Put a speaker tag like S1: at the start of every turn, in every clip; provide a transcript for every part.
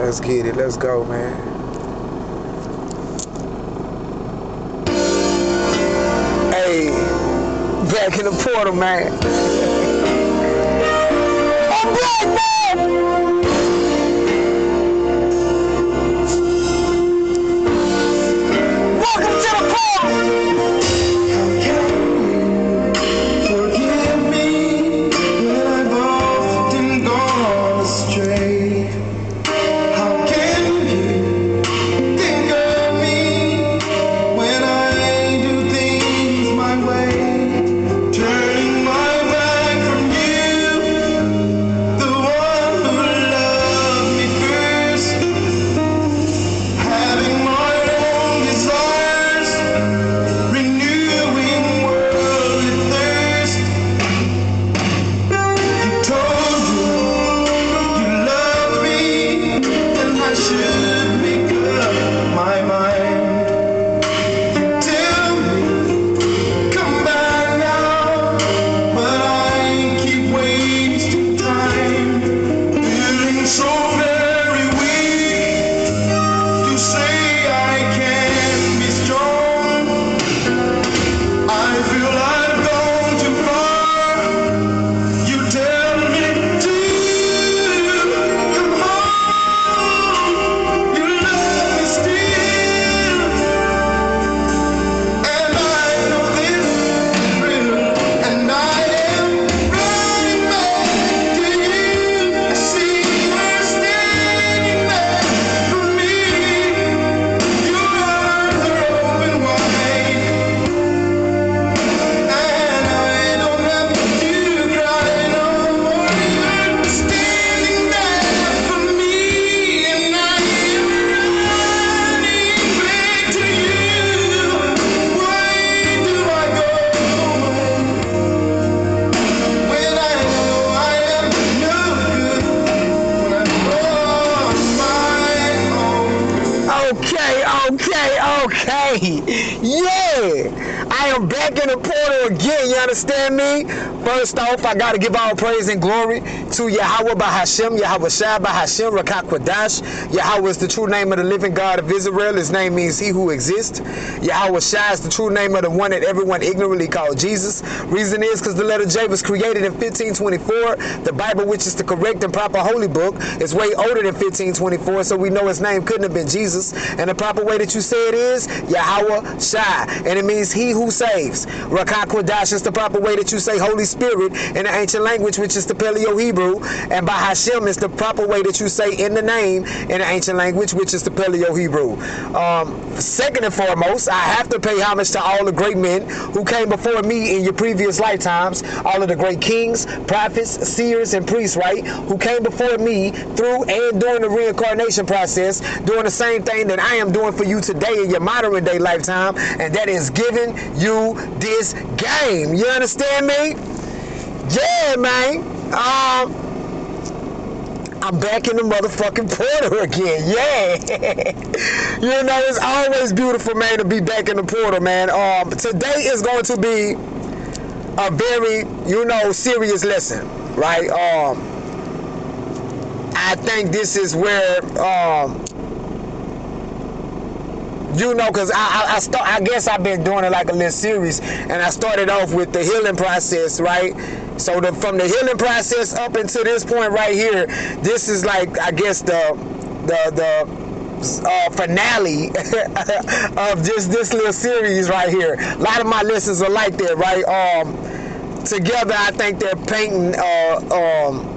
S1: Let's get it. Let's go, man. Hey, back in the portal, man. I'm black, man. Welcome to the portal.
S2: Forgive me when I've often gone astray. How can you think of me when I do things my way? Turning my back from you, the one who loved me first. Having my own desires, renewing worldly thirst. You told me you loved me, and I should make up my mind. You tell me, come back now, but I keep wasting time. Feeling so very weak, you say I can't be strong. I feel I've gone too far. You tell me to come home. You love me still, and I know this is real, and I am running back to you. I see you standing there for me. Your arms are open wide, and I don't have to cry no more. You're standing there for me, and I am running back to you. Why do I go when I know I am no good when I'm on my own?
S1: Okay. Yeah. I am back in the portal again, you understand me? First off, I gotta give all praise and glory to Yahweh Bahashem, Yahweh Shai Bahashem, Rakak Kwadash. Yahweh is the true name of the living God of Israel. His name means he who exists. Yahweh Shai is the true name of the one that everyone ignorantly called Jesus. Reason is because the letter J was created in 1524. The Bible, which is the correct and proper holy book, is way older than 1524, so we know his name couldn't have been Jesus. And the proper way that you say it is Yahweh Shai, and it means he who saves. Rakak Kwadash is the proper way that you say Holy Spirit in the ancient language, which is the Paleo Hebrew, and Bahashem is the proper way that you say in the name in the ancient language, which is the Paleo Hebrew. Second and foremost, I have to pay homage to all the great men who came before me in your previous lifetimes, all of the great kings, prophets, seers, and priests, right, who came before me through and during the reincarnation process, doing the same thing that I am doing for you today in your modern day lifetime, and that is giving you this game. You understand me? Yeah, man. I'm back in the motherfucking portal again. Yeah. You know, it's always beautiful, man, to be back in the portal, man. Today is going to be a very, serious lesson, right? I think this is where, because I guess I've been doing it like a little series, and I started off with the healing process, right? So from the healing process up until this point right here, this is like, I guess, the finale of just this little series right here. A lot of my lessons are like that, right? Together, I think they're painting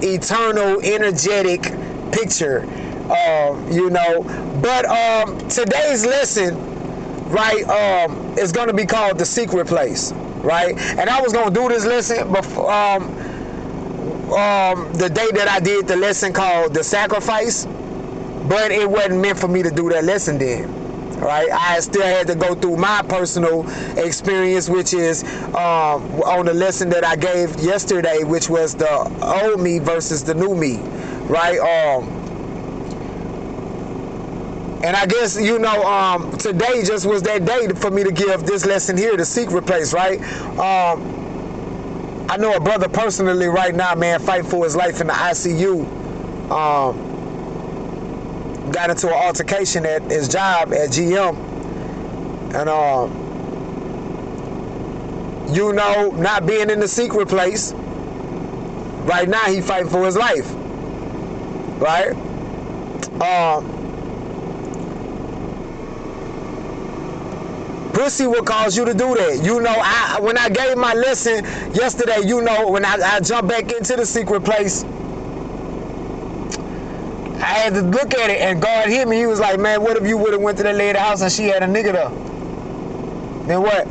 S1: eternal, energetic picture, But today's lesson, right, is going to be called The Secret Place, right? And I was going to do this lesson before, the day that I did the lesson called The Sacrifice, but it wasn't meant for me to do that lesson then. Right, I still had to go through my personal experience, which is on the lesson that I gave yesterday, which was the old me versus the new me, right? And I guess, today just was that day for me to give this lesson here, The Secret Place, right? I know a brother personally right now, man, fighting for his life in the ICU. got into an altercation at his job at GM, and you know, not being in the secret place. Right now, he fighting for his life. Right? Pussy will cause you to do that. You know, when I gave my lesson yesterday, you know, when I jumped back into the secret place, I had to look at it, and God hit me. He was like, man, what if you would have went to that lady's house and she had a nigga there? Then what?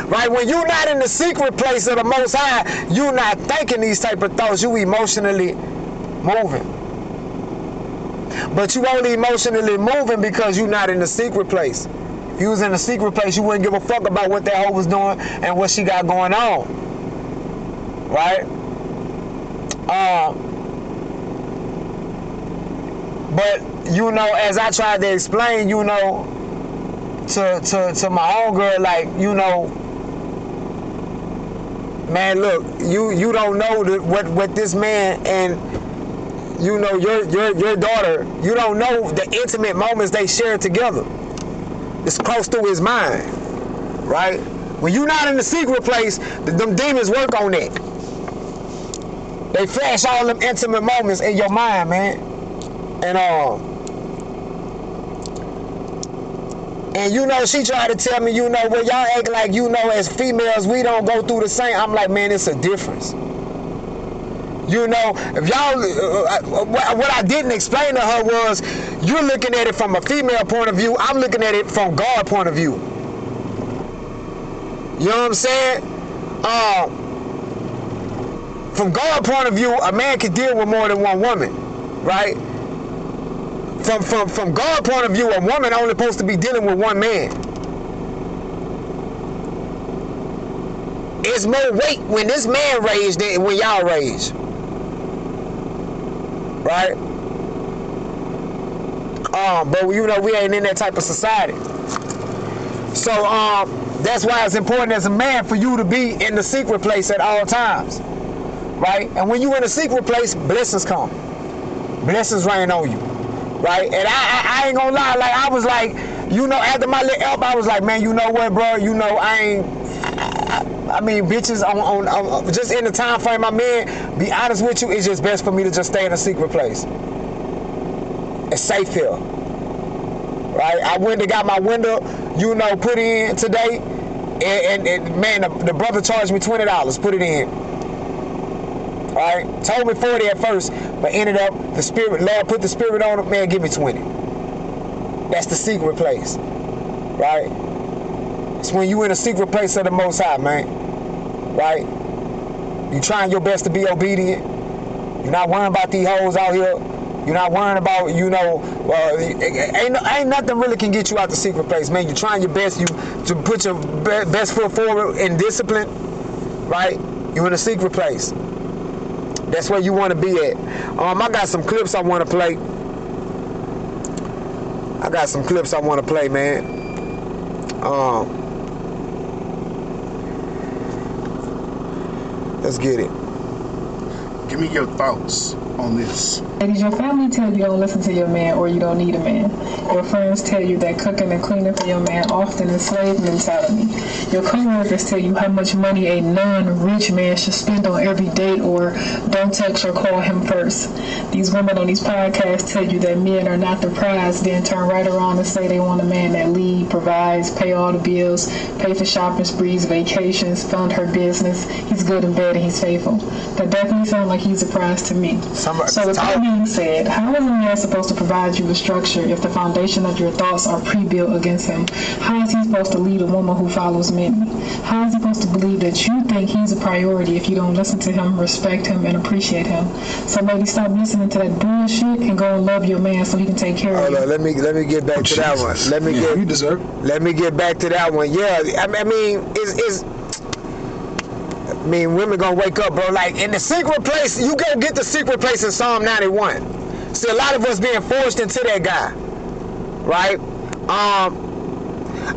S1: Right? When you're not in the secret place of the Most High, you're not thinking these type of thoughts. You emotionally moving. But you only emotionally moving because you're not in the secret place. If you was in the secret place, you wouldn't give a fuck about what that hoe was doing and what she got going on. Right? But, you know, as I tried to explain, you know, to my own girl, like, you know, man, look, you don't know what this man and, you know, your daughter, you don't know the intimate moments they shared together. It's close to his mind, right? When you're not in the secret place, them demons work on that. They flash all them intimate moments in your mind, man. And you know, she tried to tell me, you know, well, y'all act like, you know, as females, we don't go through the same. I'm like, man, it's a difference. You know, if y'all, what I didn't explain to her was, you're looking at it from a female point of view. I'm looking at it from God's point of view. You know what I'm saying? From God's point of view, a man can deal with more than one woman, right? From God's point of view, a woman only supposed to be dealing with one man. It's more weight when this man raised than when y'all raised. Right? But you know, we ain't in that type of society. So that's why it's important as a man for you to be in the secret place at all times. Right? And when you in a secret place, blessings come. Blessings rain on you. Right? And I ain't gonna lie, like I was like, you know, after my little help, I was like, man, you know what, bro? You know, I mean, bitches on just in the time frame I'm in, be honest with you, it's just best for me to just stay in a secret place. It's safe here. Right? I went and got my window, you know, put in today, and man, the brother charged me $20, put it in. Right? Told me 40 at first, but ended up, the spirit, Lord put the spirit on it, man, give me 20. That's the secret place. Right? It's when you in a secret place of the Most High, man. Right? You trying your best to be obedient. You're not worrying about these hoes out here. You're not worrying about, you know, ain't nothing really can get you out the secret place, man. You're trying your best. You to put your best foot forward in discipline. Right? You're in a secret place. That's where you want to be at. I got some clips I want to play. Man. Let's get it.
S3: Give me your thoughts on this.
S4: Ladies, your family tell you don't listen to your man or you don't need a man. Your friends tell you that cooking and cleaning for your man often is slave mentality. Your coworkers tell you how much money a non-rich man should spend on every date or don't text or call him first. These women on these podcasts tell you that men are not the prize, then turn right around and say they want a man that lead, provides, pay all the bills, pay for shopping sprees, vacations, fund her business. He's good in bed and he's faithful. That definitely sounds like he's a prize to me. So with that being said, how is a man supposed to provide you with structure if the foundation of your thoughts are pre-built against him? How is he supposed to lead a woman who follows many? How is he supposed to believe that you think he's a priority if you don't listen to him, respect him, and appreciate him? So maybe stop listening to that bullshit and go and love your man so he can take care of you.
S1: Let me get back to that one. Let me get back to that one. Yeah, I mean, women gonna wake up, bro. Like, in the secret place, you go get the secret place in Psalm 91. See, a lot of us being forced into that guy, right?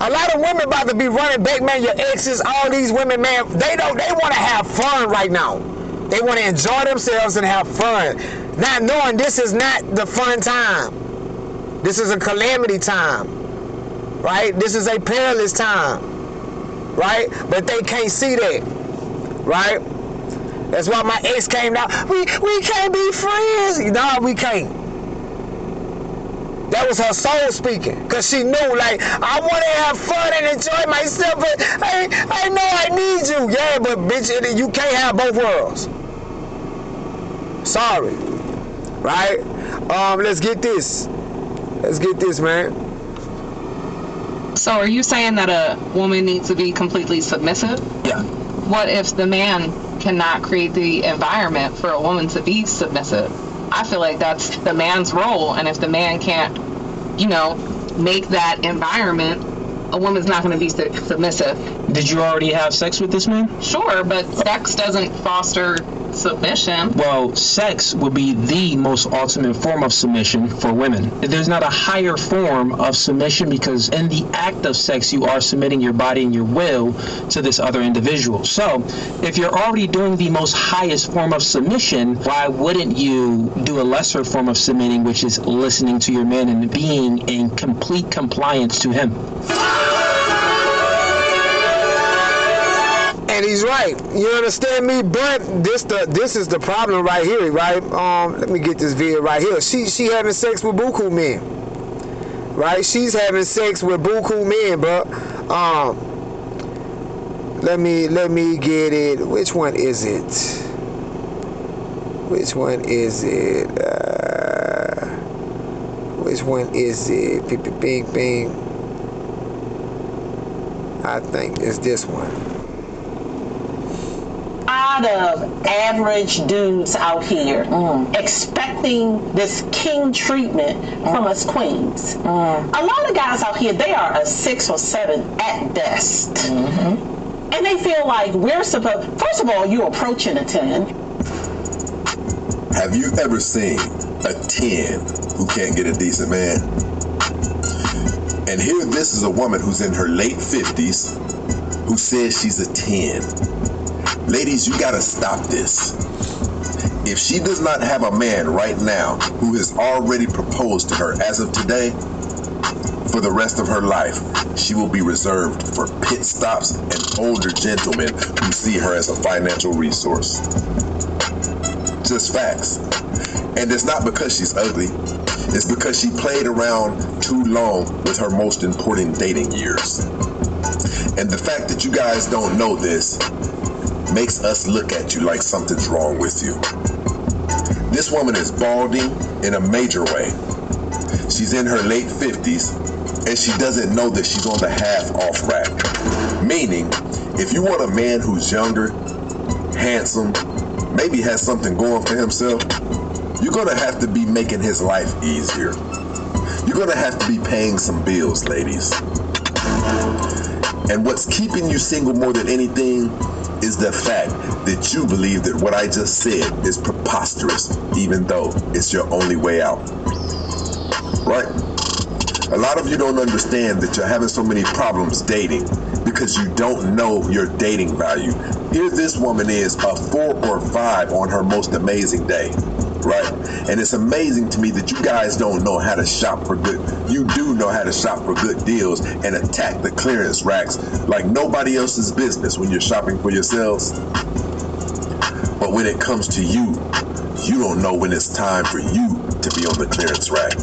S1: A lot of women about to be running back, man. Your exes, all these women, man, they want to have fun right now. They want to enjoy themselves and have fun. Not knowing this is not the fun time. This is a calamity time, right? This is a perilous time, right? But they can't see that, right? That's why my ex came down. We can't be friends. No, we can't. That was her soul speaking, cause she knew, like, I want to have fun and enjoy myself, but I know I need you. Yeah, but bitch, you can't have both worlds. Sorry, right? Let's get this. Let's get this, man.
S5: So are you saying that a woman needs to be completely submissive?
S1: Yeah.
S5: What if the man cannot create the environment for a woman to be submissive? I feel like that's the man's role, and if the man can't, make that environment, a woman's not going to be submissive.
S6: Did you already have sex with this man?
S5: Sure, but sex doesn't foster submission.
S6: Well, sex would be the most ultimate form of submission for women. There's not a higher form of submission, because in the act of sex, you are submitting your body and your will to this other individual. So if you're already doing the most highest form of submission, why wouldn't you do a lesser form of submitting, which is listening to your man and being in complete compliance to him?
S1: And he's right. You understand me? But this is the problem right here, right? Let me get this video right here. She having sex with buku men, right? She's having sex with buku men, bro. Let me get it. Which one is it? Which one is it? Which one is it? Bing, bing. I think it's this one.
S7: Lot of average dudes out here expecting this king treatment from us queens. A lot of guys out here, they are a 6 or 7 at best. And they feel like we're supposed, first of all, you're approaching a 10.
S8: Have you ever seen a 10 who can't get a decent man? And here this is a woman who's in her late 50s who says she's a 10. Ladies, you gotta stop this. If she does not have a man right now who has already proposed to her as of today, for the rest of her life, she will be reserved for pit stops and older gentlemen who see her as a financial resource. Just facts. And it's not because she's ugly. It's because she played around too long with her most important dating years. And the fact that you guys don't know this makes us look at you like something's wrong with you. This woman is balding in a major way. She's in her late 50s, and she doesn't know that she's on the half-off rack. Meaning, if you want a man who's younger, handsome, maybe has something going for himself, you're gonna have to be making his life easier. You're gonna have to be paying some bills, ladies. And what's keeping you single more than anything is the fact that you believe that what I just said is preposterous, even though it's your only way out. Right? A lot of you don't understand that you're having so many problems dating because you don't know your dating value. Here this woman is a 4 or 5 on her most amazing day. Right? And it's amazing to me that you guys don't know how to shop for good. You do know how to shop for good deals and attack the clearance racks like nobody else's business when you're shopping for yourselves. But when it comes to you, you don't know when it's time for you to be on the clearance rack.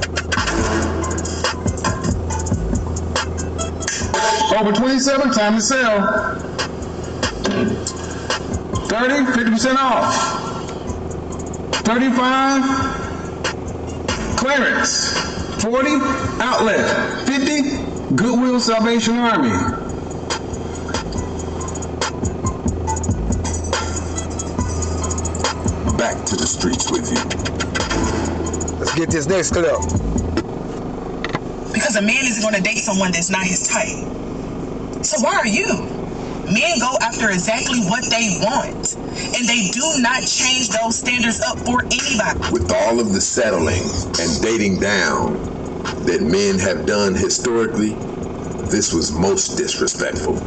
S9: Over 27, time to sell. 30, 50% off. 35, clearance. 40, outlet. 50, Goodwill Salvation Army.
S8: Back to the streets with you.
S1: Let's get this next clip.
S10: Because a man isn't going to date someone that's not his type. So why are you? Men go after exactly what they want, and they do not change those standards up for anybody.
S8: With all of the settling and dating down that men have done historically, this was most disrespectful.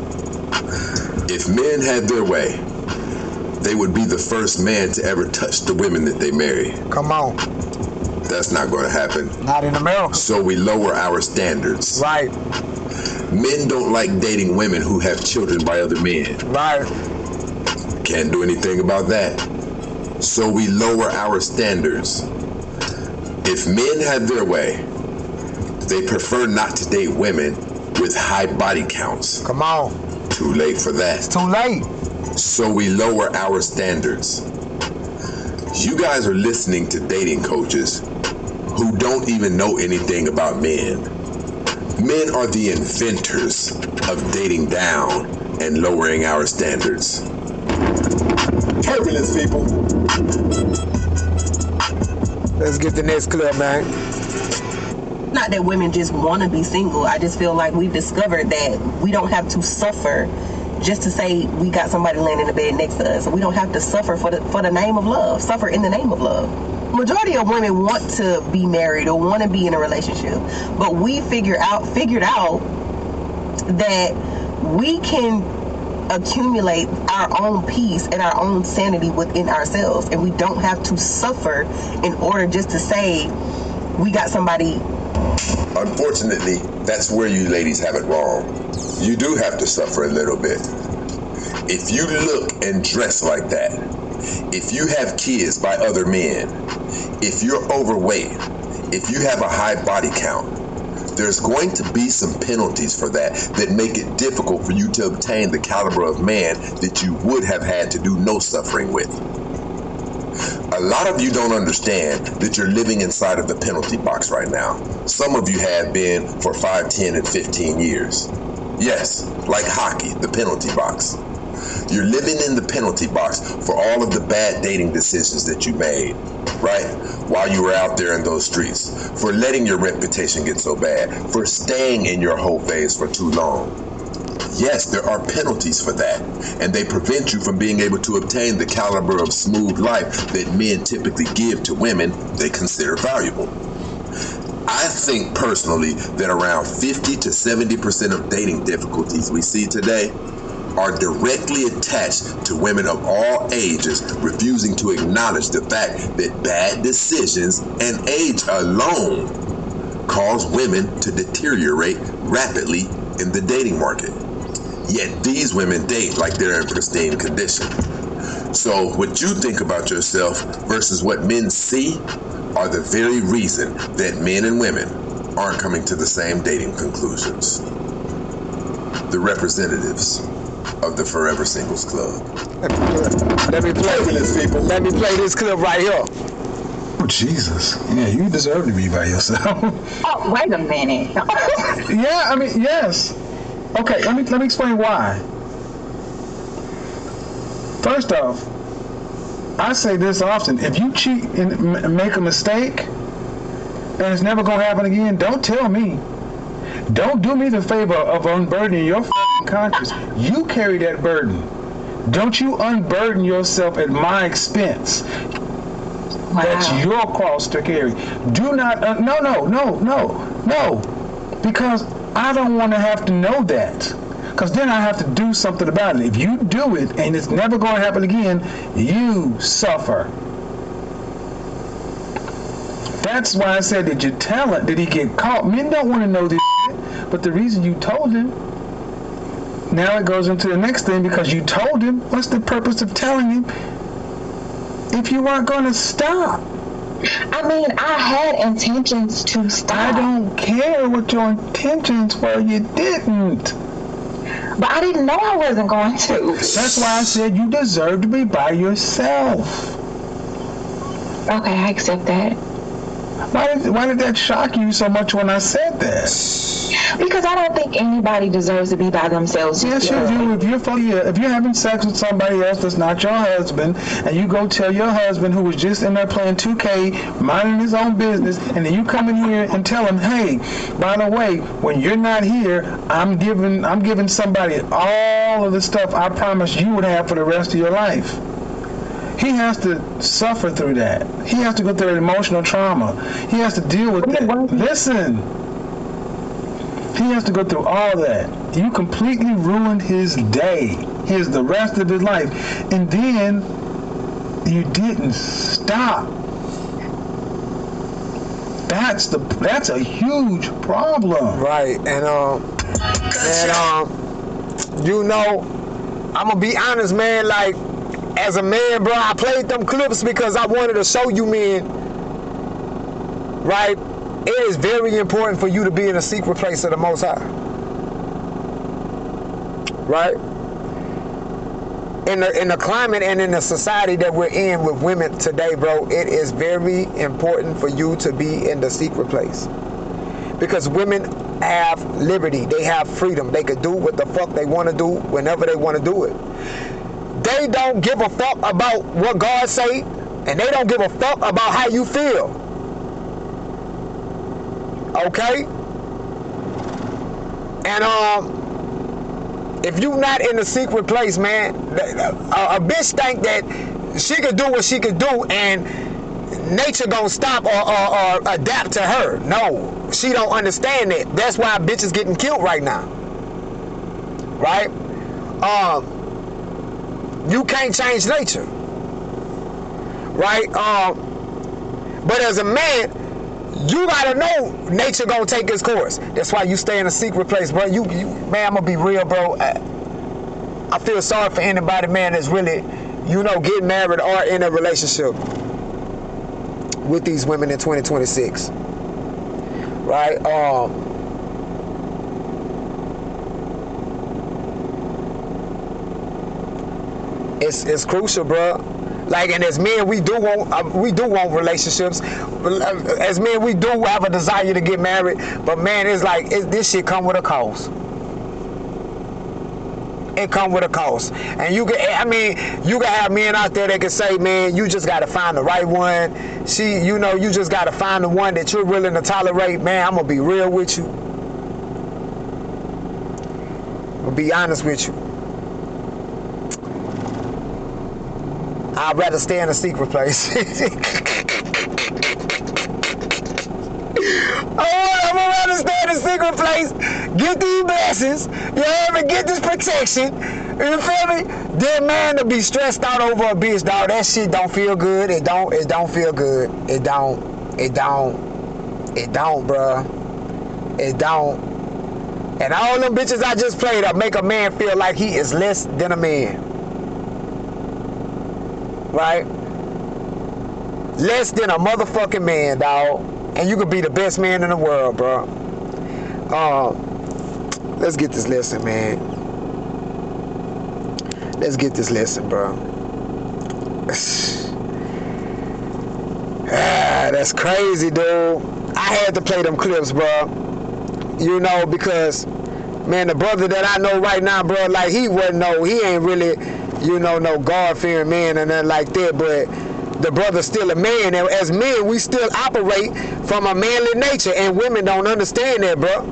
S8: If men had their way, they would be the first man to ever touch the women that they marry.
S1: Come on.
S8: That's not going to happen.
S1: Not in America.
S8: So we lower our standards.
S1: Right.
S8: Men don't like dating women who have children by other men.
S1: Right.
S8: Can't do anything about that. So we lower our standards. If men had their way, they prefer not to date women with high body counts.
S1: Come on.
S8: Too late for that.
S1: It's too late.
S8: So we lower our standards. You guys are listening to dating coaches who don't even know anything about men. Men are the inventors of dating down and lowering our standards. Turbulence, people.
S1: Let's get the next clip, man.
S11: Not that women just want to be single. I just feel like we've discovered that we don't have to suffer just to say we got somebody laying in the bed next to us. We don't have to suffer for the name of love. Suffer in the name of love. Majority of women want to be married or want to be in a relationship, but we figured out that we can accumulate our own peace and our own sanity within ourselves, and we don't have to suffer in order just to say we got somebody.
S8: Unfortunately, that's where you ladies have it wrong. You do have to suffer a little bit. If you look and dress like that, if you have kids by other men, if you're overweight, if you have a high body count, there's going to be some penalties for that make it difficult for you to obtain the caliber of man that you would have had to do no suffering with. A lot of you don't understand that you're living inside of the penalty box right now. Some of you have been for 5, 10, and 15 years. Yes, like hockey, the penalty box. You're living in the penalty box for all of the bad dating decisions that you made, right? While you were out there in those streets, for letting your reputation get so bad, for staying in your whole phase for too long. Yes, there are penalties for that, and they prevent you from being able to obtain the caliber of smooth life that men typically give to women they consider valuable. I think personally that around 50 to 70% of dating difficulties we see today are directly attached to women of all ages refusing to acknowledge the fact that bad decisions and age alone cause women to deteriorate rapidly in the dating market. Yet these women date like they're in pristine condition. So what you think about yourself versus what men see are the very reason that men and women aren't coming to the same dating conclusions. The representatives of the Forever Singles Club.
S1: Let me play this clip right here.
S9: Oh, Jesus. Yeah, you deserve to be by yourself.
S12: Oh, wait a minute.
S9: Yeah, I mean, yes. Okay, let me explain why. First off, I say this often. If you cheat and make a mistake, and it's never going to happen again, don't tell me. Don't do me the favor of unburdening your conscience. You carry that burden. Don't you unburden yourself at my expense. Wow. That's your cross to carry. Do not, no. Because I don't want to have to know that. Because then I have to do something about it. If you do it and it's never going to happen again, you suffer. That's why I said, did you tell it? Did he get caught? Men don't want to know this shit, but the reason you told him, now it goes into the next thing, because you told him, what's the purpose of telling him if you weren't going to stop?
S12: I mean, I had intentions to stop.
S9: I don't care what your intentions were, you didn't.
S12: But I didn't know I wasn't going to.
S9: That's why I said you deserve to be by yourself.
S12: Okay, I accept that.
S9: Why did that shock you so much when I said that?
S12: Because I don't think anybody deserves to be by themselves.
S9: Yes, you do. If you're having sex with somebody else that's not your husband, and you go tell your husband who was just in there playing 2K, minding his own business, and then you come in here and tell him, hey, by the way, when you're not here, I'm giving somebody all of the stuff I promised you would have for the rest of your life. He has to suffer through that. He has to go through emotional trauma. He has to deal with that. Listen. He has to go through all that. You completely ruined his day. The rest of his life. And then you didn't stop. That's a huge problem.
S1: Right, and you know, I'm gonna be honest, man. Like, as a man, bro, I played them clips because I wanted to show you, men. Right, it is very important for you to be in a secret place of the Most High. Right. In the climate and in the society that we're in with women today, bro, it is very important for you to be in the secret place. Because women have liberty. They have freedom. They can do what the fuck they want to do whenever they want to do it. They don't give a fuck about what God say, and they don't give a fuck about how you feel. Okay? And if you not in the secret place, man, a bitch think that she could do what she could do and nature gonna stop or adapt to her. No, she don't understand that. That's why bitches getting killed right now. Right? You can't change nature. Right? But as a man, you gotta know nature gonna take its course. That's why you stay in a secret place, bro. You man, I'm gonna be real, bro. I feel sorry for anybody, man, that's really, you know, getting married or in a relationship with these women in 2026. Right? It's crucial, bro. Like, and as men, we do want relationships. As men, we do have a desire to get married. But man, it's like this shit come with a cost. It come with a cost. And you can have men out there that can say, man, you just gotta find the right one. You just gotta find the one that you're willing to tolerate. Man, I'm gonna be real with you. I'm gonna be honest with you. I'd rather stay in a secret place. I'm gonna rather stay in a secret place, get these blessings, you hear me, get this protection, you feel me? Then man, to be stressed out over a bitch, dog, that shit don't feel good. It don't feel good. It don't, bruh. It don't. And all them bitches I just played up make a man feel like he is less than a man. Right? Less than a motherfucking man, dog. And you could be the best man in the world, bro. Let's get this lesson, man. Let's get this lesson, bro. That's crazy, dude. I had to play them clips, bro. You know, because, man, the brother that I know right now, bro, like, he ain't really, you know, no God-fearing man or nothing like that, but the brother's still a man, and as men, we still operate from a manly nature, and women don't understand that, bro.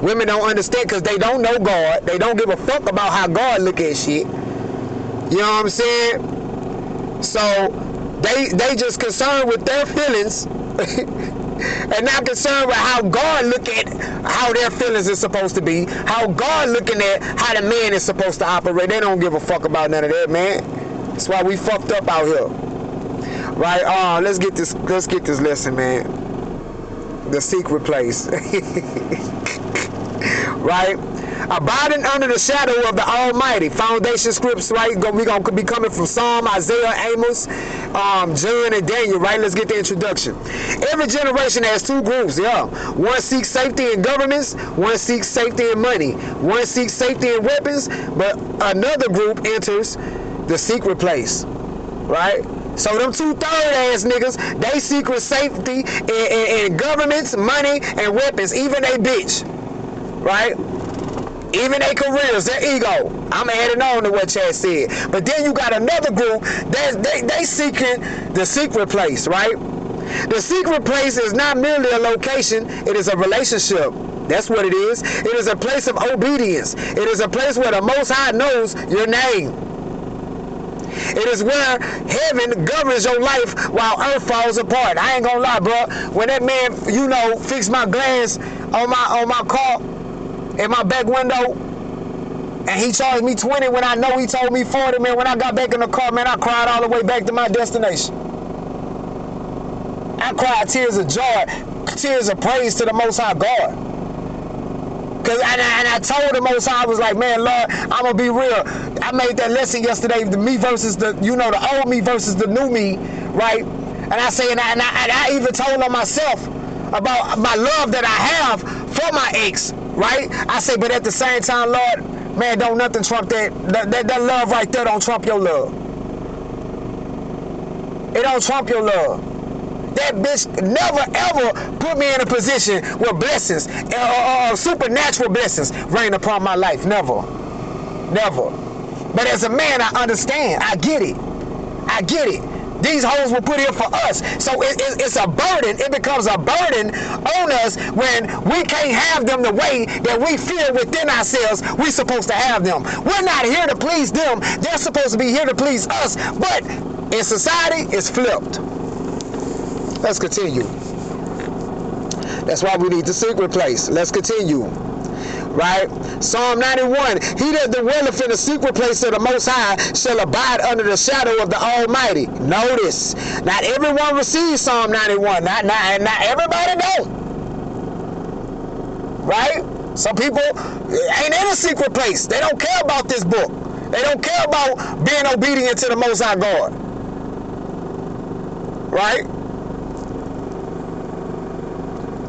S1: Women don't understand because they don't know God. They don't give a fuck about how God look at shit. You know what I'm saying? So they just concerned with their feelings and not concerned with how God look at how their feelings is supposed to be, how God looking at how the man is supposed to operate. They don't give a fuck about none of that, man. That's why we fucked up out here. Right? Let's get this lesson, man. The secret place. Right? Abiding under the shadow of the Almighty. Foundation scripts, right? We're going to be coming from Psalm, Isaiah, Amos, John, and Daniel, right? Let's get the introduction. Every generation has two groups, yeah. One seeks safety in governments, one seeks safety in money, one seeks safety in weapons, but another group enters the secret place, right? So them 2/3 ass niggas, they secret safety in governments, money, and weapons, even they bitch, right? Even their careers, their ego. I'm adding on to what Chad said. But then you got another group that they seeking the secret place, right? The secret place is not merely a location, it is a relationship. That's what it is. It is a place of obedience. It is a place where the Most High knows your name. It is where heaven governs your life while earth falls apart. I ain't gonna lie, bro. When that man, you know, fixed my glass on my car in my back window, And he charged me 20 when I know he told me 40, man. When I got back in the car, man, I cried all the way back to my destination. I cried tears of joy, tears of praise to the Most High God. And I told the Most High, I was like, man, Lord, I'm going to be real. I made that lesson yesterday, the me versus the, the old me versus the new me, right? And I say, and I even told on myself about my love that I have for my ex, right? I say, but at the same time, Lord, man, don't nothing trump that love right there don't trump your love. It don't trump your love. That bitch never ever put me in a position where blessings, supernatural blessings rain upon my life. Never. Never. But as a man, I understand. I get it. I get it. These hoes were put here for us. So it's a burden. It becomes a burden on us when we can't have them the way that we feel within ourselves we're supposed to have them. We're not here to please them. They're supposed to be here to please us. But in society, it's flipped. Let's continue. That's why we need the secret place. Let's continue. Right? Psalm 91. He that dwelleth in the secret place of the Most High shall abide under the shadow of the Almighty. Notice, not everyone receives Psalm 91. Not everybody don't. Right? Some people ain't in a secret place. They don't care about this book. They don't care about being obedient to the Most High God. Right?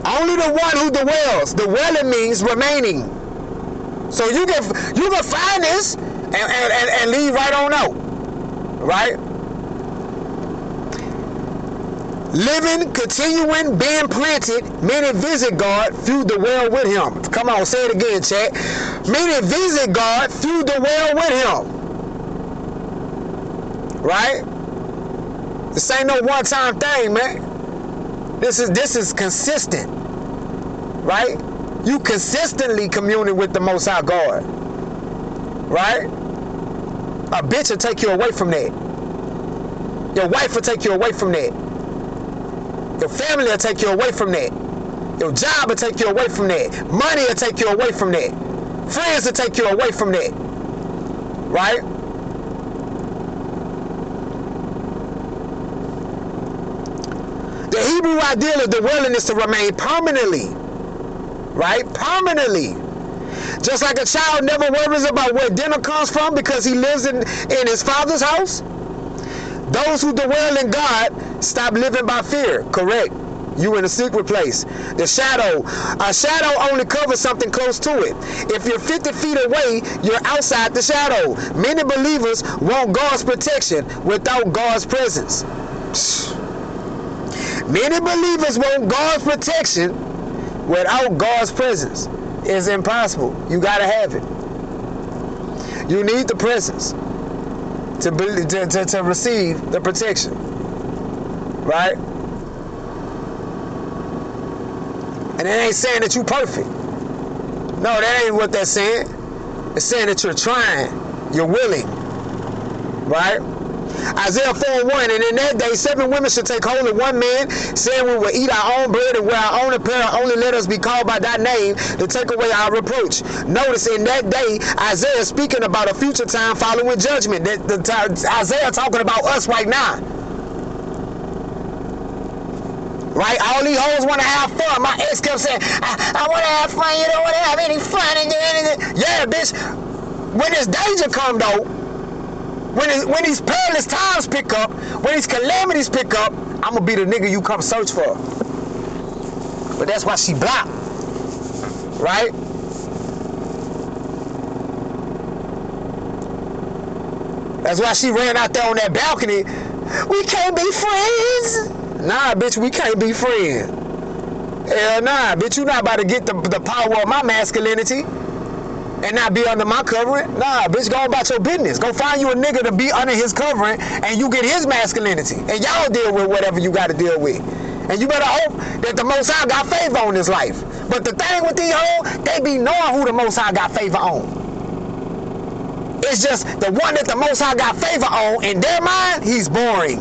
S1: Only the one who dwells. Dwelling means remaining. So you can find this and leave right on out. Right? Living, continuing, being planted, meaning visit God through the well with him. Come on, say it again, chat. Meaning visit God through the well with him. Right? This ain't no one-time thing, man. This is consistent. Right? You consistently communing with the Most High God. Right? A bitch will take you away from that. Your wife will take you away from that. Your family will take you away from that. Your job will take you away from that. Money will take you away from that. Friends will take you away from that. Right? The Hebrew ideal of dwelling is to remain permanently. Right? Permanently. Just like a child never worries about where dinner comes from because he lives in his father's house. Those who dwell in God stop living by fear. Correct. You in a secret place. The shadow. A shadow only covers something close to it. If you're 50 feet away, you're outside the shadow. Many believers want God's protection without God's presence. Many believers want God's protection without God's presence. It's impossible. You gotta have it. You need the presence to receive the protection. Right? And it ain't saying that you perfect. No, that ain't what that's saying. It's saying that you're trying. You're willing. Right? Isaiah 4:1, and in that day 7 women shall take hold of one man, saying, we will eat our own bread and wear our own apparel, only let us be called by thy name to take away our reproach. Notice in that day, Isaiah speaking about a future time following judgment. Isaiah talking about us right now. Right? All these hoes want to have fun. My ex kept saying, I want to have fun. You don't want to have any fun and do anything. Yeah, bitch. When this danger come, though, when these perilous times pick up, when these calamities pick up, I'm going to be the nigga you come search for. But that's why she blocked. Right? That's why she ran out there on that balcony. We can't be friends. Nah, bitch, we can't be friends. Hell nah, bitch, you not about to get the power of my masculinity and not be under my covering. Nah, bitch, go about your business. Go find you a nigga to be under his covering and you get his masculinity. And y'all deal with whatever you got to deal with. And you better hope that the Most High got favor on this life. But the thing with these hoes, they be knowing who the Most High got favor on. It's just the one that the Most High got favor on, in their mind, he's boring.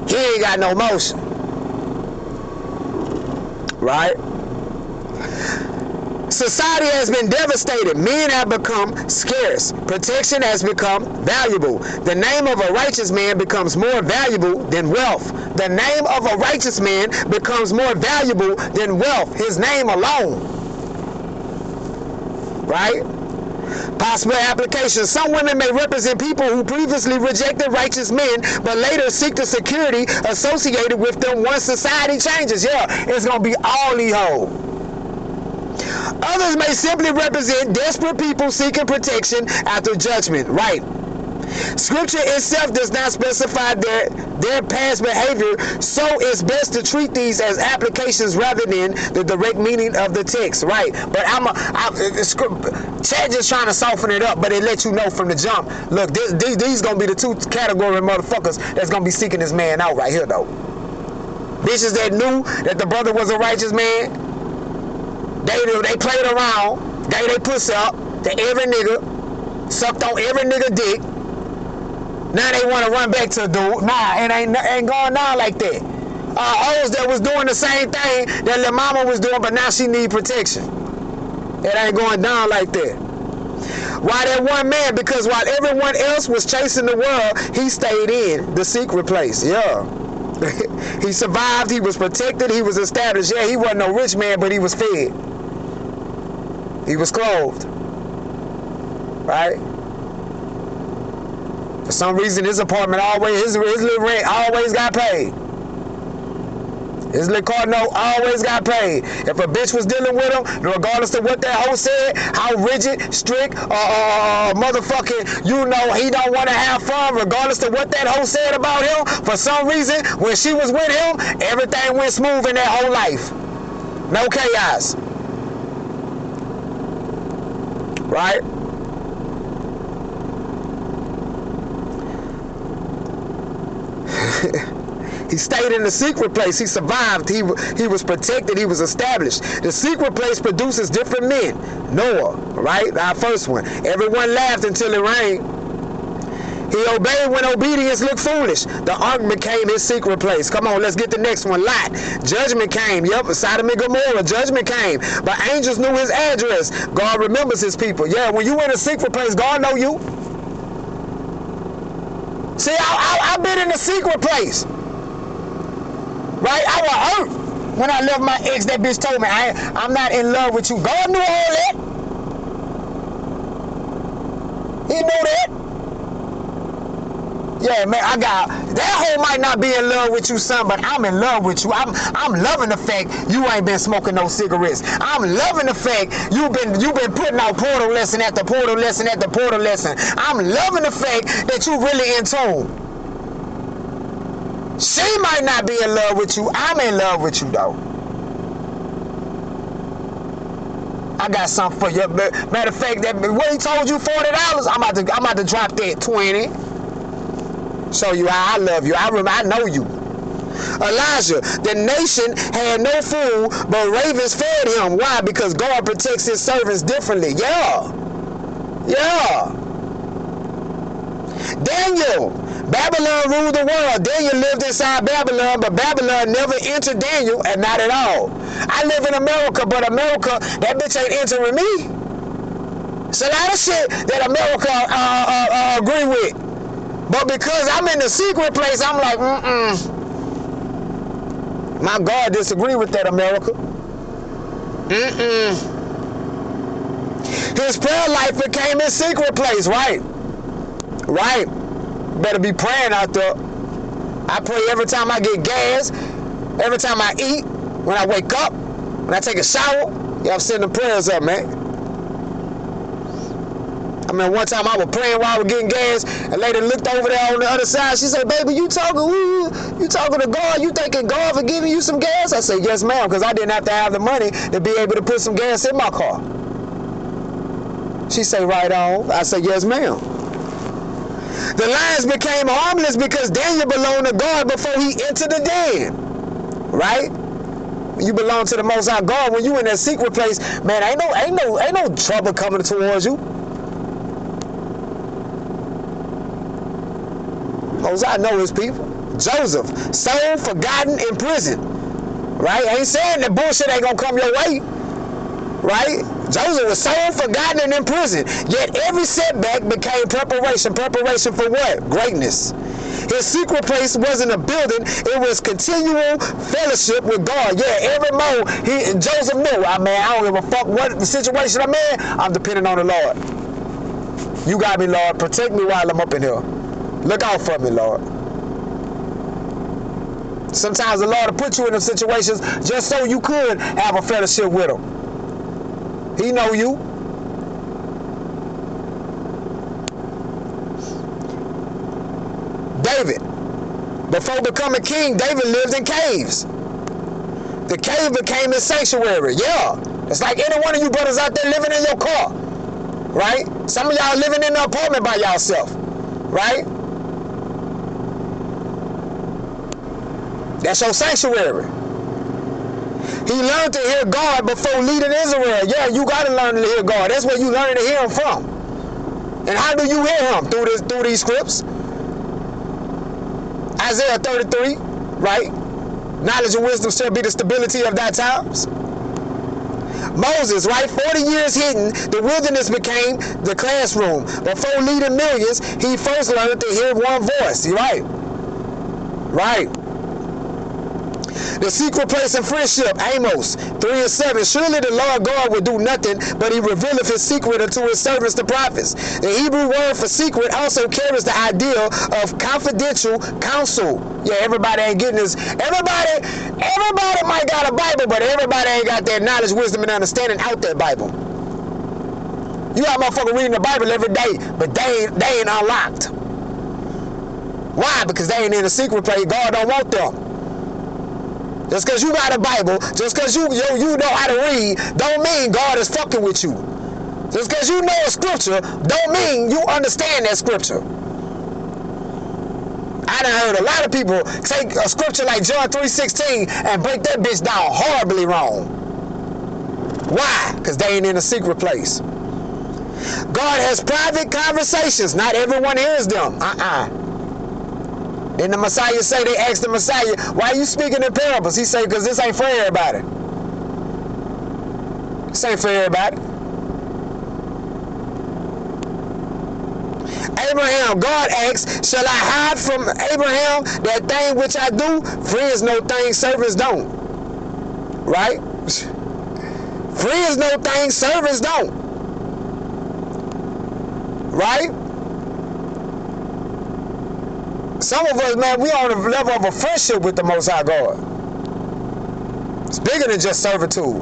S1: He ain't got no motion. Right? Society has been devastated. Men have become scarce. Protection has become valuable. The name of a righteous man becomes more valuable than wealth. The name of a righteous man becomes more valuable than wealth. His name alone. Right? Possible applications. Some women may represent people who previously rejected righteous men, but later seek the security associated with them once society changes. Yeah, it's going to be all these hoes. Others may simply represent desperate people seeking protection after judgment. Right. Scripture itself does not specify their past behavior, so it's best to treat these as applications rather than the direct meaning of the text. Right. But Chad just trying to soften it up, but it let you know from the jump. Look, these gonna be the two category of motherfuckers that's gonna be seeking this man out right here, though. Bitches that knew that the brother was a righteous man. They played around, gave they pussy up to every nigga, sucked on every nigga dick. Now they want to run back to the dude. Nah, it ain't going down like that. Hoes that was doing the same thing that Lil Mama was doing, but now she need protection. It ain't going down like that. Why that one man? Because while everyone else was chasing the world, he stayed in the secret place. Yeah. He survived, he was protected, he was established. Yeah, he wasn't no rich man, but he was fed. He was clothed. Right? For some reason, his apartment always, his little rent always got paid. His little car note always got paid. If a bitch was dealing with him, regardless of what that hoe said, how rigid, strict, motherfucking, you know, he don't want to have fun, regardless of what that hoe said about him, for some reason, when she was with him, everything went smooth in that whole life. No chaos. Right? He stayed in the secret place. He survived. He was protected. He was established. The secret place produces different men. Noah, right? Our first one. Everyone laughed until it rained. He obeyed when obedience looked foolish. The ark became his secret place. Come on, let's get the next one. Lot. Judgment came. Yep, Sodom and Gomorrah. Judgment came. But angels knew his address. God remembers his people. Yeah, when you in a secret place, God know you. See, I've been in the secret place. Right? I was hurt when I left my ex. That bitch told me, I'm not in love with you. God knew all that. He knew that. Yeah, man, that hoe might not be in love with you, son, but I'm in love with you. I'm loving the fact you ain't been smoking no cigarettes. I'm loving the fact you've been putting out portal lesson after portal lesson after portal lesson. I'm loving the fact that you really in tune. She might not be in love with you. I'm in love with you, though. I got something for you. Matter of fact, that when he told you $40, I'm about to drop that 20. Show you how I love you. I know you. Elijah, the nation had no food, but ravens fed him. Why? Because God protects his servants differently. Yeah. Yeah. Daniel, Babylon ruled the world. Daniel lived inside Babylon, but Babylon never entered Daniel, and not at all. I live in America, but America, that bitch ain't entering me. It's a lot of shit that America agree with. But because I'm in the secret place, I'm like, my God disagree with that, America. His prayer life became his secret place, right? Right. Better be praying out there. I pray every time I get gas, every time I eat, when I wake up, when I take a shower. Yeah, I'm sending prayers up, man. I mean, one time I was praying while I was getting gas, and a lady looked over there on the other side. She said, baby, you talking to God? You thinking God for giving you some gas? I said, yes, ma'am, because I didn't have to have the money to be able to put some gas in my car. She said, right on. I said, yes, ma'am. The lions became harmless because Daniel belonged to God before he entered the den. Right? You belong to the Most High God. When you in that secret place, man, ain't no trouble coming towards you. Most High know his people. Joseph, sold, forgotten, in prison. Right? I ain't saying that bullshit ain't gonna come your way. Right? Joseph was so forgotten and in prison, yet every setback became preparation. Preparation for what? Greatness. His secret place wasn't a building, it was continual fellowship with God. Yeah, every moment Joseph knew, I don't give a fuck what the situation I'm in, I'm depending on the Lord. You got me, Lord. Protect me while I'm up in here. Look out for me, Lord. Sometimes the Lord will put you in them situations just so you could have a fellowship with him. He know you. David, before becoming king, David lived in caves. The cave became his sanctuary. Yeah, it's like any one of you brothers out there living in your car, right? Some of y'all living in an apartment by yourself, right? That's your sanctuary. He learned to hear God before leading Israel. Yeah, you got to learn to hear God. That's where you learn to hear him from. And how do you hear him? Through these scripts. Isaiah 33, right? Knowledge and wisdom shall be the stability of thy times. Moses, right? 40 years hidden, the wilderness became the classroom. Before leading millions, he first learned to hear one voice. You right? Right. The secret place in friendship, Amos 3:7. Surely the Lord God will do nothing, but he revealeth his secret unto his servants the prophets. The Hebrew word for secret also carries the idea of confidential counsel. Yeah, everybody ain't getting this. Everybody might got a Bible, but everybody ain't got that knowledge, wisdom, and understanding out that Bible. You got motherfuckers reading the Bible every day, but they ain't unlocked. Why? Because they ain't in the secret place. God don't want them. Just because you got a Bible, just because you know how to read, don't mean God is fucking with you. Just because you know a scripture, don't mean you understand that scripture. I done heard a lot of people take a scripture like John 3:16 and break that bitch down horribly wrong. Why? Because they ain't in a secret place. God has private conversations. Not everyone hears them. Then the Messiah say, they asked the Messiah, why are you speaking in parables? He say, because this ain't for everybody. This ain't for everybody. Abraham, God asks, shall I hide from Abraham that thing which I do? Friends know things, servants don't. Right? Friends know things, servants don't. Right? Some of us, man, we on the level of a friendship with the Most High God. It's bigger than just servitude.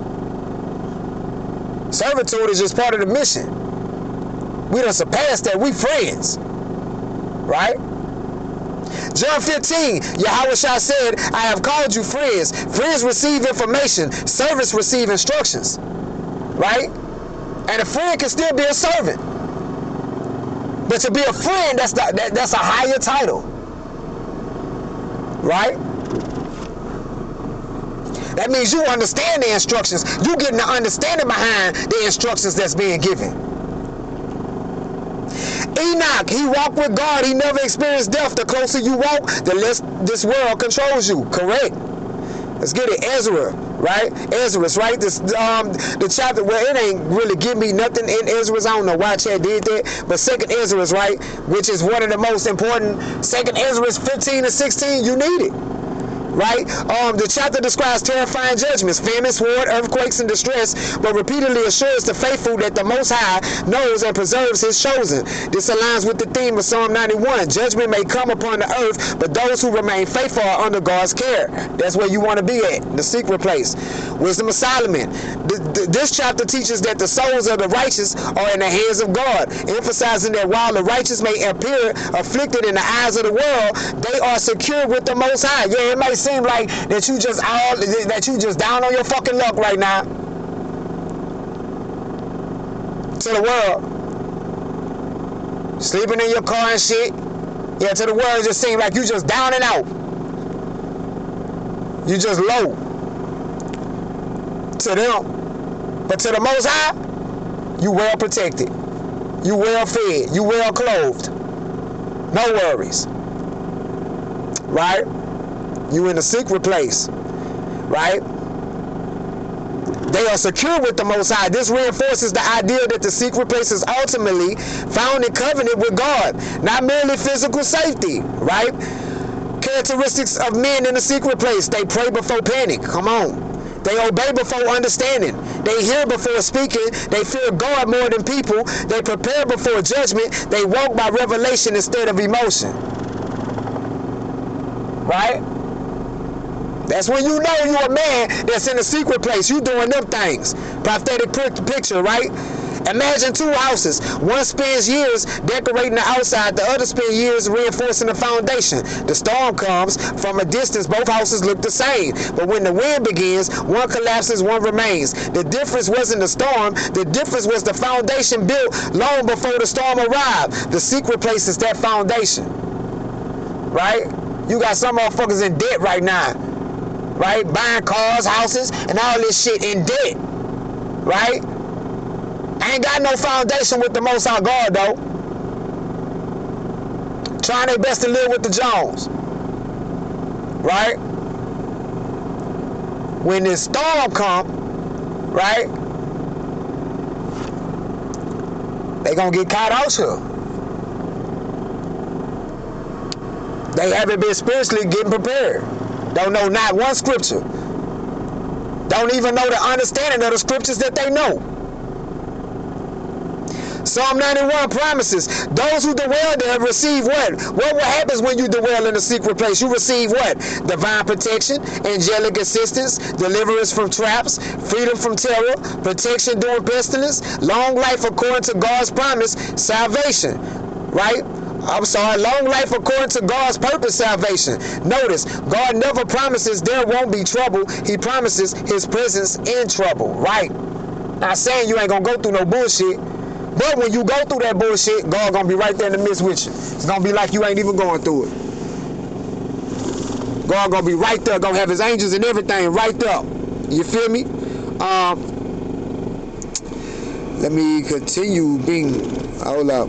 S1: Servitude is just part of the mission. We done surpassed that. We friends. Right? John 15, Yahushua said, I have called you friends. Friends receive information. Servants receive instructions. Right? And a friend can still be a servant. But to be a friend, that's a higher title. Right? That means you understand the instructions. You getting the understanding behind the instructions that's being given. Enoch, he walked with God. He never experienced death. The closer you walk, the less this world controls you. Correct. Let's get it. Ezra, right? Ezra's, right? This the chapter where it ain't really give me nothing in Ezra's. I don't know why Chad did that, but Second Ezra's, right, which is one of the most important. Second Ezra's 15 and 16, you need it. Right? The chapter describes terrifying judgments, famine, sword, earthquakes, and distress, but repeatedly assures the faithful that the Most High knows and preserves his chosen. This aligns with the theme of Psalm 91. Judgment may come upon the earth, but those who remain faithful are under God's care. That's where you want to be at, the secret place. Wisdom of Solomon. This chapter teaches that the souls of the righteous are in the hands of God, emphasizing that while the righteous may appear afflicted in the eyes of the world, they are secure with the Most High. Yeah, it may seem like that you just down on your fucking luck right now. To the world. Sleeping in your car and shit. Yeah, to the world it just seems like you just down and out. You just low. To them. But to the Most High, you well protected. You well fed. You well clothed. No worries. Right? You in a secret place, right? They are secure with the Most High. This reinforces the idea that the secret place is ultimately found in covenant with God, not merely physical safety, right? Characteristics of men in the secret place: they pray before panic. Come on. They obey before understanding. They hear before speaking. They fear God more than people. They prepare before judgment. They walk by revelation instead of emotion. Right? That's when you know you're a man that's in a secret place. You doing them things. Prophetic picture, right? Imagine two houses. One spends years decorating the outside. The other spends years reinforcing the foundation. The storm comes. From a distance, both houses look the same. But when the wind begins, one collapses, one remains. The difference wasn't the storm. The difference was the foundation built long before the storm arrived. The secret place is that foundation. Right? You got some motherfuckers in debt right now. Right? Buying cars, houses, and all this shit in debt. Right? Ain't got no foundation with the Most High God, though. Trying their best to live with the Jones. Right? When this storm come, right? They gonna get caught out here. They haven't been spiritually getting prepared. Don't know not one scripture. Don't even know the understanding of the scriptures that they know. Psalm 91 promises, those who dwell there receive what? What happens when you dwell in a secret place? You receive what? Divine protection, angelic assistance, deliverance from traps, freedom from terror, protection during pestilence, long life according to God's promise, salvation. Right? Long life according to God's purpose, salvation. Notice, God never promises there won't be trouble. He promises his presence in trouble. Right? Not saying you ain't gonna go through no bullshit. But when you go through that bullshit, God gonna be right there in the midst with you. It's gonna be like you ain't even going through it. God gonna be right there, gonna have his angels and everything right there. You feel me? Let me continue being. Hold up.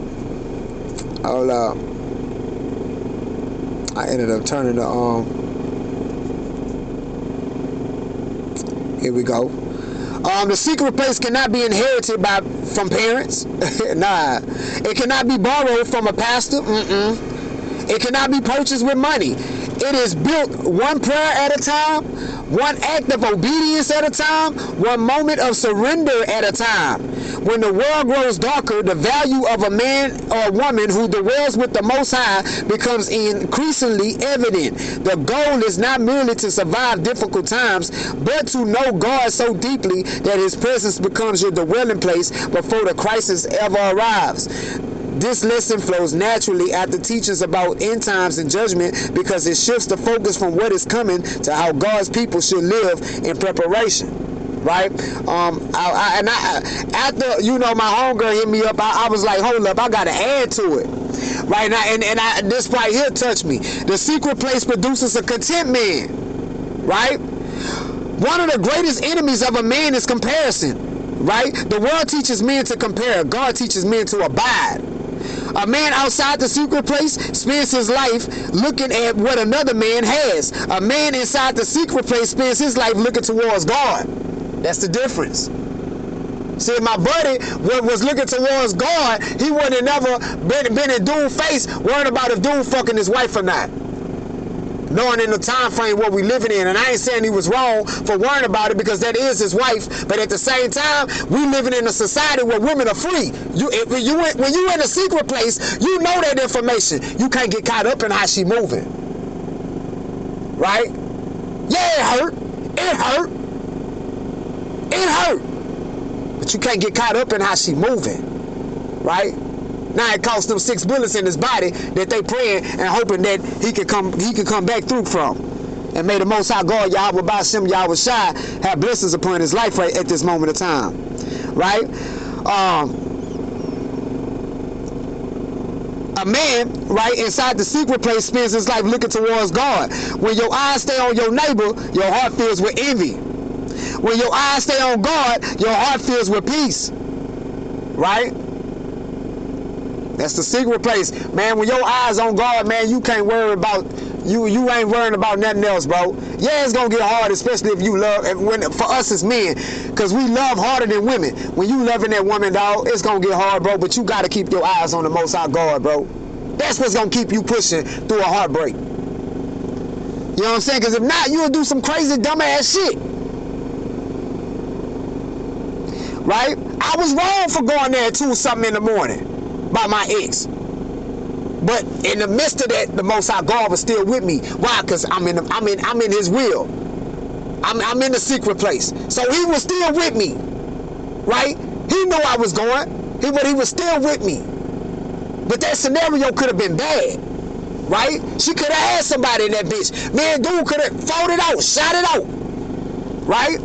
S1: I ended up turning the Here we go. The secret place cannot be inherited from parents. Nah. It cannot be borrowed from a pastor. It cannot be purchased with money. It is built one prayer at a time, one act of obedience at a time, one moment of surrender at a time. When the world grows darker, the value of a man or woman who dwells with the Most High becomes increasingly evident. The goal is not merely to survive difficult times, but to know God so deeply that his presence becomes your dwelling place before the crisis ever arrives. This lesson flows naturally after teachings about end times and judgment because it shifts the focus from what is coming to how God's people should live in preparation. Right? After, my homegirl hit me up, I was like, hold up, I got to add to it. Right now, and this right here touched me. The secret place produces a content man. Right? One of the greatest enemies of a man is comparison. Right? The world teaches men to compare. God teaches men to abide. A man outside the secret place spends his life looking at what another man has. A man inside the secret place spends his life looking towards God. That's the difference. See, if my buddy was looking towards God, he would have never been in dude face worrying about if dude fucking his wife or not. Knowing in the time frame what we living in, and I ain't saying he was wrong for worrying about it because that is his wife, but at the same time, we living in a society where women are free. When you in a secret place, you know that information. You can't get caught up in how she moving. Right? Yeah, it hurt. It hurt. It hurt. But you can't get caught up in how she moving. Right? Now it cost them 6 bullets in his body that they praying and hoping that he could come back through from. And may the Most High God, Yahweh Ba'ashem, Yahweh Shai, have blessings upon his life right at this moment of time. Right? A man, right, inside the secret place spends his life looking towards God. When your eyes stay on your neighbor, your heart fills with envy. When your eyes stay on God, your heart fills with peace. Right? That's the secret place. Man, when your eyes on God, man, you can't worry about You ain't worrying about nothing else, bro. Yeah, it's gonna get hard, especially if you love, for us as men, because we love harder than women. When you loving that woman, dog, it's gonna get hard, bro. But you gotta keep your eyes on the Most High God, bro. That's what's gonna keep you pushing through a heartbreak. You know what I'm saying? Because if not, you'll do some crazy dumbass shit. Right? I was wrong for going there at 2 something in the morning by my ex. But in the midst of that, the Most High God was still with me. Why? Because I'm in His will. I'm in the secret place. So He was still with me, right? He knew I was going, but He was still with me. But that scenario could have been bad, right? She could have had somebody in that bitch. Man, dude could have fought it out, shot it out, right?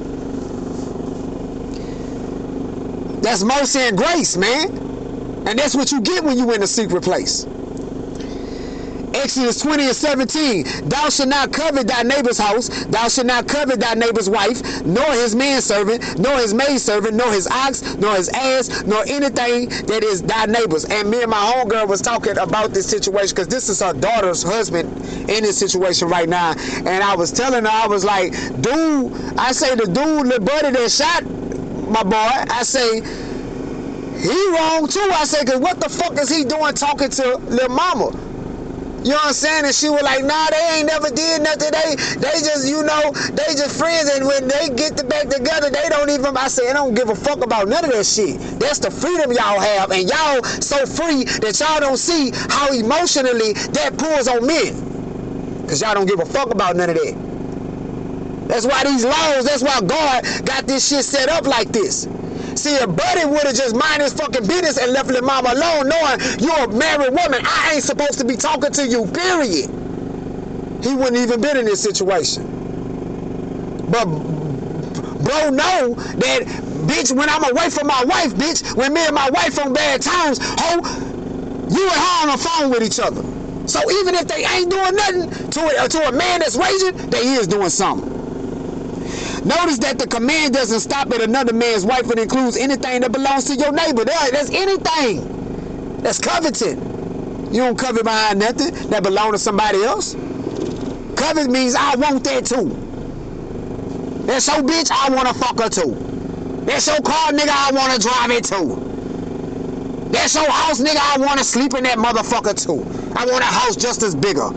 S1: That's mercy and grace, man. And that's what you get when you in a secret place. Exodus 20:17. Thou shalt not covet thy neighbor's house, thou shalt not covet thy neighbor's wife, nor his manservant, nor his maidservant, nor his ox, nor his ass, nor anything that is thy neighbor's. And me and my homegirl was talking about this situation because this is her daughter's husband in this situation right now. And I was telling her, I was like, dude, I say the dude, little buddy that shot my boy, I say, he wrong too. I say, because what the fuck is he doing talking to little mama? You know what I'm saying? And she was like, nah, they ain't never did nothing. They just, you know, they just friends. And when they get back together, they don't even, I say, I don't give a fuck about none of that shit. That's the freedom y'all have. And y'all so free that y'all don't see how emotionally that pulls on men. Because y'all don't give a fuck about none of that. That's why these laws, that's why God got this shit set up like this. See, if Buddy would have just minded his fucking business and left little mama alone, knowing you're a married woman, I ain't supposed to be talking to you, period. He wouldn't even been in this situation. But bro know that, bitch, when I'm away from my wife, bitch, when me and my wife on bad terms, ho, you and her on the phone with each other. So even if they ain't doing nothing to a man that's raging, they is doing something. Notice that the command doesn't stop at another man's wife. It includes anything that belongs to your neighbor. That's anything that's coveted. You don't covet behind nothing that belongs to somebody else. Covet means I want that too. That's your bitch, I want to fuck her too. That's your car, nigga, I want to drive it too. That's your house, nigga, I want to sleep in that motherfucker too. I want a house just as bigger.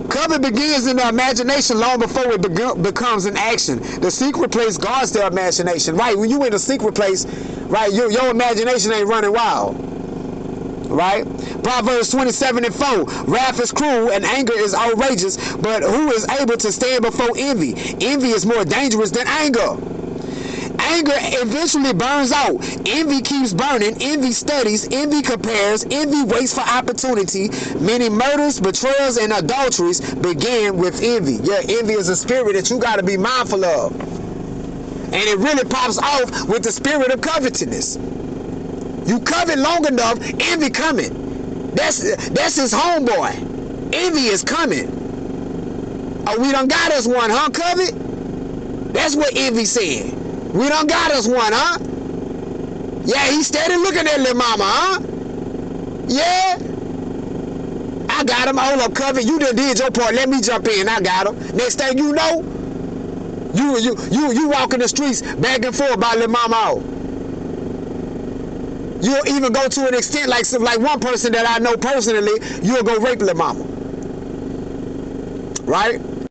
S1: Covet begins in the imagination long before it becomes an action. The secret place guards their imagination. Right, when you in a secret place, right, your imagination ain't running wild. Right? Proverbs 27:4. Wrath is cruel and anger is outrageous, but who is able to stand before envy? Envy is more dangerous than anger. Anger eventually burns out. Envy keeps burning. Envy studies. Envy compares. Envy waits for opportunity. Many murders, betrayals, and adulteries begin with envy. Yeah, envy is a spirit that you got to be mindful of. And it really pops off with the spirit of covetousness. You covet long enough, envy coming. That's his homeboy. Envy is coming. Oh, we done got us one, huh, covet? That's what envy said. We done got us one, huh? Yeah, he steady looking at little mama, huh? Yeah? I got him. Hold up, covet. You done did your part. Let me jump in. I got him. Next thing you know, you walking the streets back and forth by little mama out. You'll even go to an extent like one person that I know personally, you'll go rape little mama. Right?